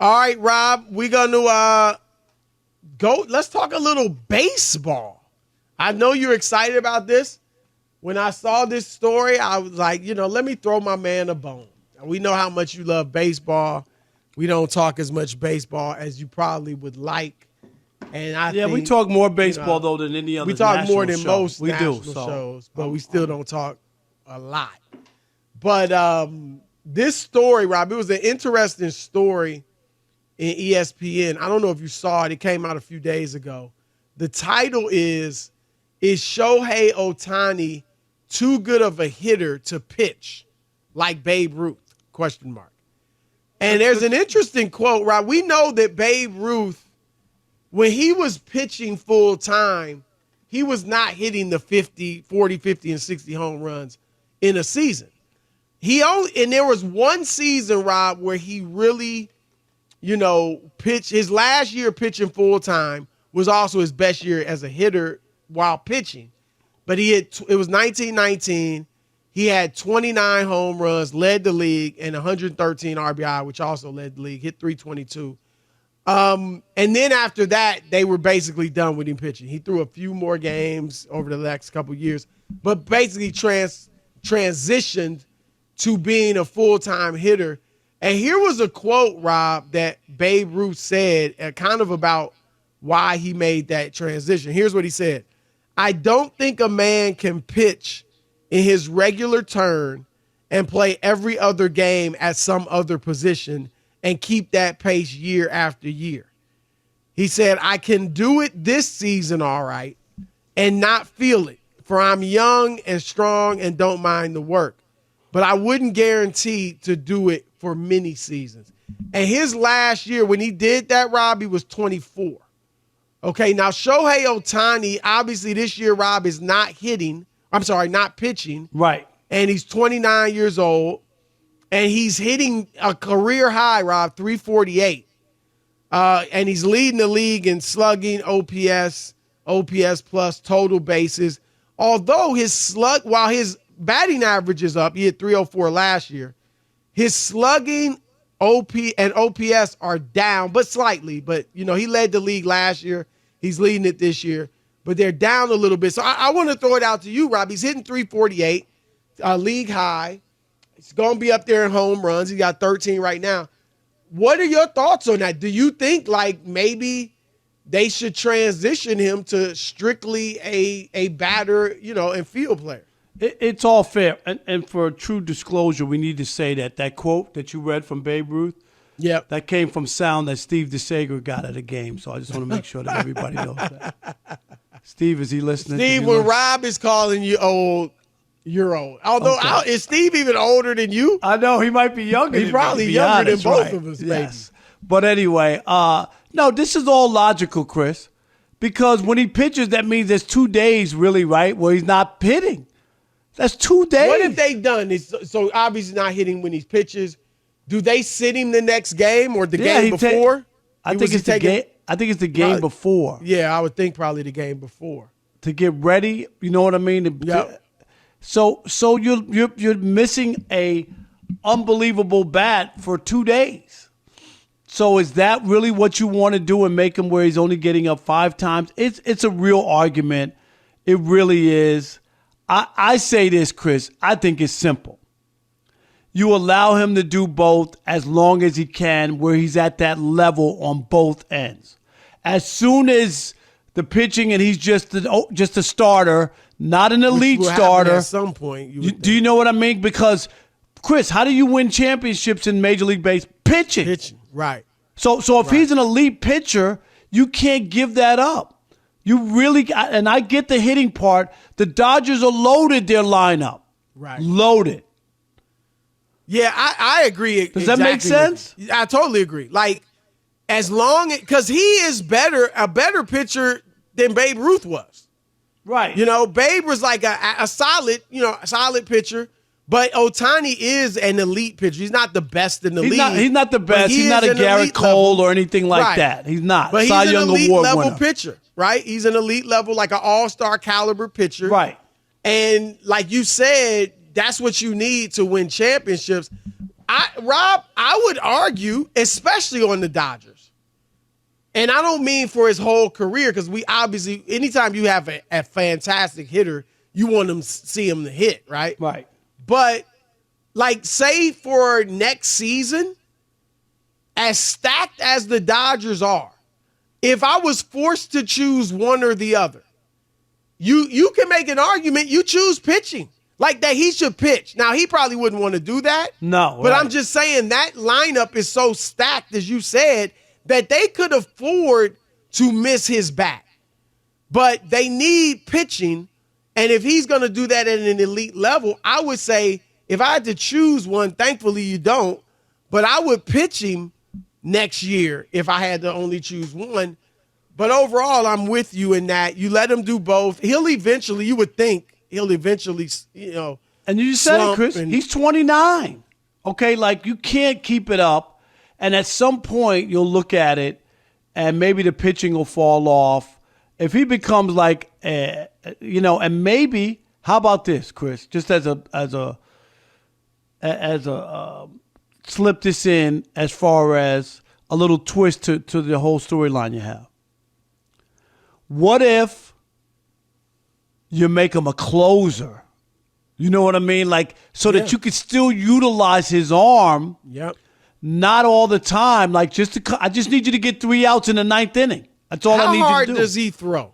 All right, Rob, we're going to go. Let's talk a little baseball. I know you're excited about this. When I saw this story, I was like, let me throw my man a bone. We know how much you love baseball. We don't talk as much baseball as you probably would like. And I think, we talk more baseball, though, than any other we talk more than show. most we national do, shows, but we still don't talk a lot. But this story, Rob, it was an interesting story in ESPN. I don't know if you saw it. It came out a few days ago. The title is Shohei Ohtani too good of a hitter to pitch like Babe Ruth? ? And there's an interesting quote, Rob. We know that Babe Ruth, when he was pitching full time, he was not hitting the 40, 50, and 60 home runs in a season. And there was one season, Rob, where he really, pitched. His last year pitching full time was also his best year as a hitter while pitching. But it was 1919. He had 29 home runs, led the league, and 113 RBI, which also led the league, hit 322. And then after that, they were basically done with him pitching. He threw a few more games over the next couple of years, but basically transitioned to being a full-time hitter. And here was a quote, Rob, that Babe Ruth said kind of about why he made that transition. Here's what he said. I don't think a man can pitch in his regular turn and play every other game at some other position and keep that pace year after year. He said, I can do it this season all right and not feel it, for I'm young and strong and don't mind the work. But I wouldn't guarantee to do it for many seasons. And his last year, when he did that, Rob, he was 24. Okay, now Shohei Ohtani, obviously this year, Rob, is not pitching. Right. And he's 29 years old. And he's hitting a career high, Rob, 348. And he's leading the league in slugging, OPS plus, total bases. Although while his batting average is up, he hit 304 last year, his slugging, OP and OPS are down, but slightly. But, he led the league last year. He's leading it this year. But they're down a little bit. So I want to throw it out to you, Rob. He's hitting 348, league high. He's going to be up there in home runs. He got 13 right now. What are your thoughts on that? Do you think, maybe they should transition him to strictly a batter, and field player? It's all fair. And for true disclosure, we need to say that quote that you read from Babe Ruth, yep, that came from sound that Steve DeSager got at a game. So I just want to make sure that everybody knows that. Steve, is he listening? Steve, when Rob is calling you old, you're old. Although, okay. Is Steve even older than you? I know. He might be younger He's than probably me, younger honest, than both right. of us, yes. Maybe. But anyway, no, this is all logical, Chris, because when he pitches, that means there's 2 days, really, right, where he's not hitting. That's 2 days. What have they done? So obviously not hitting when he pitches. Do they sit him the next game or the game before? I think it's the game before. Yeah, I would think probably the game before. To get ready, you know what I mean? Yep. So you're missing a unbelievable bat for 2 days. So is that really what you want to do and make him where he's only getting up 5 times? It's a real argument. It really is. I say this, Chris. I think it's simple. You allow him to do both as long as he can, where he's at that level on both ends. As soon as the pitching and he's just a starter, not an elite starter. At some point, do you know what I mean? Because, Chris, how do you win championships in Major League Baseball? Pitching, right. So if he's an elite pitcher, you can't give that up. You really got, and I get the hitting part. The Dodgers are loaded their lineup. Right. Loaded. Yeah, I agree. Does that make sense? I totally agree. As long because he is a better pitcher than Babe Ruth was. Right. Babe was like a solid, solid pitcher. But Ohtani is an elite pitcher. He's not the best in the league. He's not the best. He's not a Garrett Cole or anything like that. He's not. But he's an elite level pitcher, right? He's an elite level, like an all-star caliber pitcher. Right. And like you said, that's what you need to win championships. Rob, I would argue, especially on the Dodgers. And I don't mean for his whole career, because we obviously, anytime you have a fantastic hitter, you want to see him to hit, right? Right. But, like, say for next season, as stacked as the Dodgers are, if I was forced to choose one or the other, you can make an argument you choose pitching. Like that he should pitch. Now, he probably wouldn't want to do that. No. But right. I'm just saying that lineup is so stacked, as you said, that they could afford to miss his bat. But they need pitching. And if he's going to do that at an elite level, I would say if I had to choose one, thankfully you don't, but I would pitch him next year if I had to only choose one. But overall, I'm with you in that. You let him do both. He'll eventually, you would think, he'll eventually, And you said it, Chris. He's 29. Okay, like you can't keep it up. And at some point, you'll look at it, and maybe the pitching will fall off. If he becomes like, and maybe, how about this, Chris? Just as a slip this in as far as a little twist to the whole storyline you have. What if you make him a closer? You know what I mean? Like, so that you could still utilize his arm. Yep. Not all the time. Like, I just need you to get 3 outs in the 9th inning. That's all I need you to do. How hard does he throw?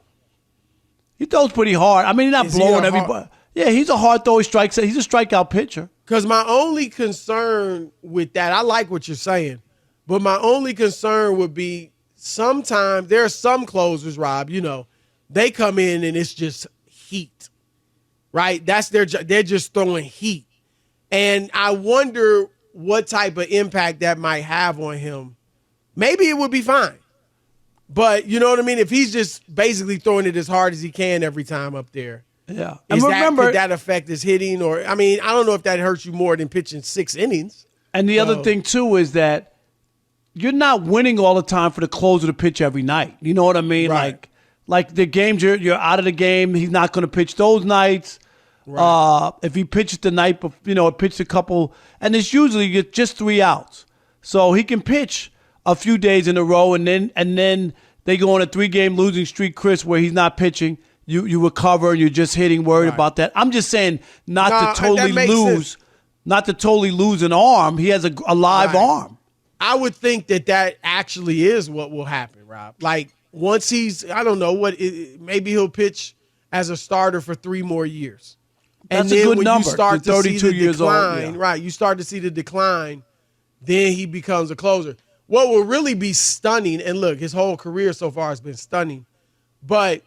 He throws pretty hard. I mean, he's not blowing everybody. Yeah, he's a hard throw. He's a strikeout pitcher. Because my only concern with that, I like what you're saying, but my only concern would be sometimes there are some closers, Rob, they come in and it's just heat, right? That's they're just throwing heat. And I wonder what type of impact that might have on him. Maybe it would be fine. But you know what I mean? If he's just basically throwing it as hard as he can every time up there. Yeah. And could that affect his hitting? Or, I mean, I don't know if that hurts you more than pitching 6 innings. And the other thing, too, is that you're not winning all the time for the closer to pitch every night. You know what I mean? Right. Like the games you're out of the game, he's not going to pitch those nights. Right. If he pitches the night, pitched a couple, and it's usually just 3 outs. So he can pitch a few days in a row, and then they go on a 3-game losing streak, Chris, where he's not pitching. You recover and you're just hitting, worried about that. I'm just saying not to totally lose an arm. He has a live arm. I would think that actually is what will happen, Rob. Like once I don't know maybe he'll pitch as a starter for 3 more years. That's and then a good when number. you start to 32 see the years decline, old. Yeah. right? You start to see the decline, then he becomes a closer. What will really be stunning, and look, his whole career so far has been stunning, but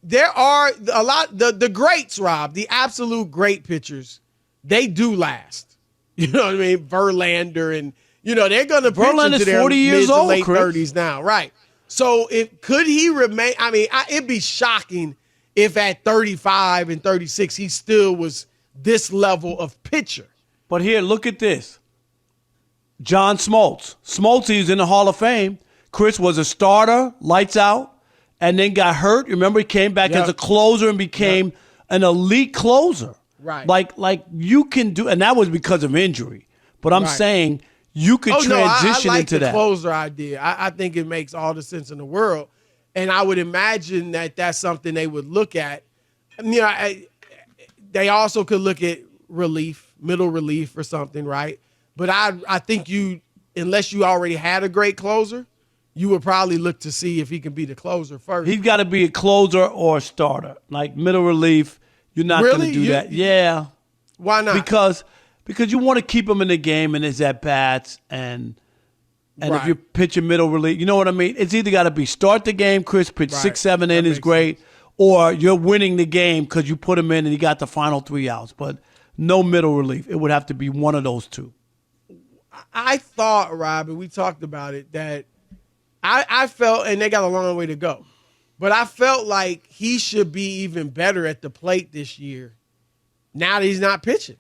there are a lot, the greats, Rob, the absolute great pitchers, they do last. You know what I mean? Verlander and, they're going to pitch into their 40 years mid to old, late Chris. 30s now, right? So could he remain? I mean, it'd be shocking if at 35 and 36 he still was this level of pitcher. But here, look at this. John Smoltz. Smoltz is in the Hall of Fame. Chris was a starter, lights out, and then got hurt. Remember, he came back as a closer and became an elite closer. Right. Like you can do, and that was because of injury. But I'm saying you could transition I like into the that. Closer idea. I think it makes all the sense in the world. And I would imagine that that's something they would look at. They also could look at relief, middle relief or something, right? But I think unless you already had a great closer, you would probably look to see if he can be the closer first. He's got to be a closer or a starter. Like middle relief, you're not going to do that. Yeah. Why not? Because you want to keep him in the game and his at-bats and if you're pitching middle relief, you know what I mean? It's either got to be start the game, Chris, pitch 6-7 innings, great, or you're winning the game because you put him in and he got the final 3 outs. But no middle relief. It would have to be one of those two. I thought, Rob, and we talked about it, that I felt, and they got a long way to go, but I felt like he should be even better at the plate this year now that he's not pitching.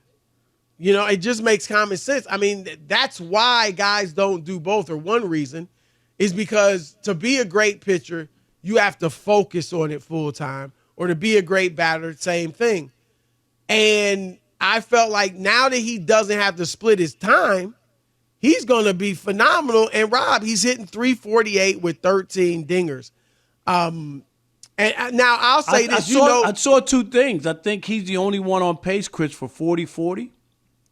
It just makes common sense. I mean, that's why guys don't do both, or one reason is because to be a great pitcher, you have to focus on it full time, or to be a great batter, same thing. And I felt like now that he doesn't have to split his time, he's going to be phenomenal. And Rob, he's hitting 348 with 13 dingers. And now I'll say this, I saw two things. I think he's the only one on pace, Chris, for 40-40.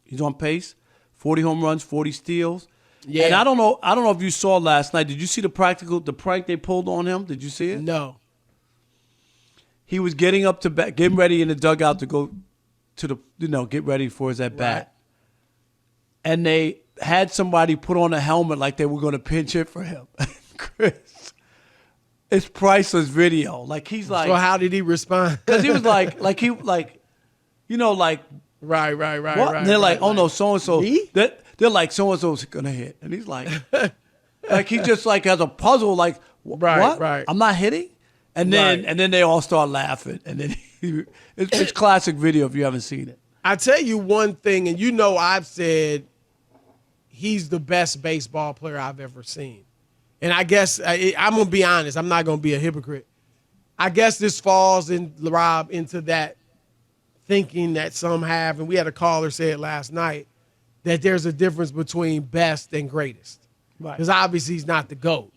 He's on pace, 40 home runs, 40 steals. Yeah. And I don't know if you saw last night. Did you see the prank they pulled on him? Did you see it? No. He was getting up to bat, getting ready in the dugout to go to get ready for his at bat. Right. And they had somebody put on a helmet like they were going to pinch hit for him. Chris, it's priceless video. Like he's like. So how did he respond? Because he was like. Right. What? And they're like, oh no, so and so. Me? They're like, so and so's gonna hit, and he's like, like he just like has a puzzle. Like, what? Right. I'm not hitting. And then they all start laughing, and then it's classic video if you haven't seen it. I tell you one thing, and I've said he's the best baseball player I've ever seen. And I guess I'm going to be honest. I'm not going to be a hypocrite. I guess this falls into that thinking that some have, and we had a caller say it last night, that there's a difference between best and greatest. Right. Because obviously he's not the GOAT.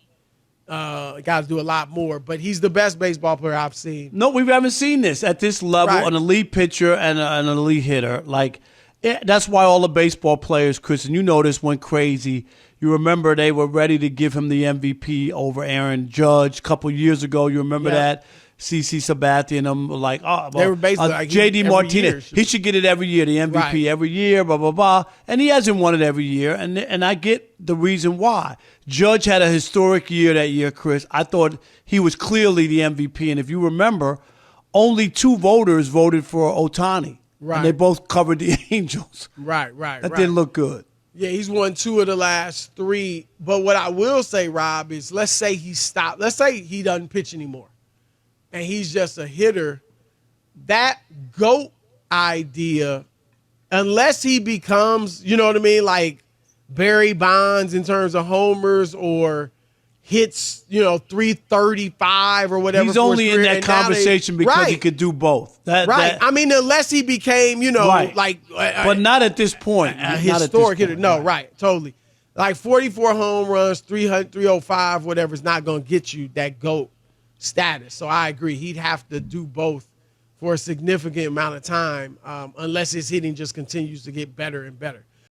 Got to do a lot more, but he's the best baseball player I've seen. No, we haven't seen this at this level, Right. An elite pitcher and an elite hitter. Like, that's why all the baseball players, Chris, and you know this, went crazy. You remember they were ready to give him the MVP over Aaron Judge a couple years ago. You remember that? CC Sabathia and them were like, they were basically like JD Martinez. He should get it every year, the MVP every year, blah, blah, blah. And he hasn't won it every year, and I get the reason why. Judge had a historic year that year, Chris. I thought he was clearly the MVP. And if you remember, only 2 voters voted for Ohtani. Right. And they both covered the Angels. Right. That didn't look good. Yeah, he's won 2 of the last 3. But what I will say, Rob, is let's say he stopped. Let's say he doesn't pitch anymore. And he's just a hitter. That GOAT idea, unless he becomes, you know what I mean, like Barry Bonds in terms of homers or hits, 335 or whatever. He's only in that conversation because he could do both. I mean, unless he became, but not at this point. A historic hitter. No, right. Totally. Like 44 home runs, 305, whatever, is not going to get you that GOAT status. So I agree. He'd have to do both for a significant amount of time unless his hitting just continues to get better and better.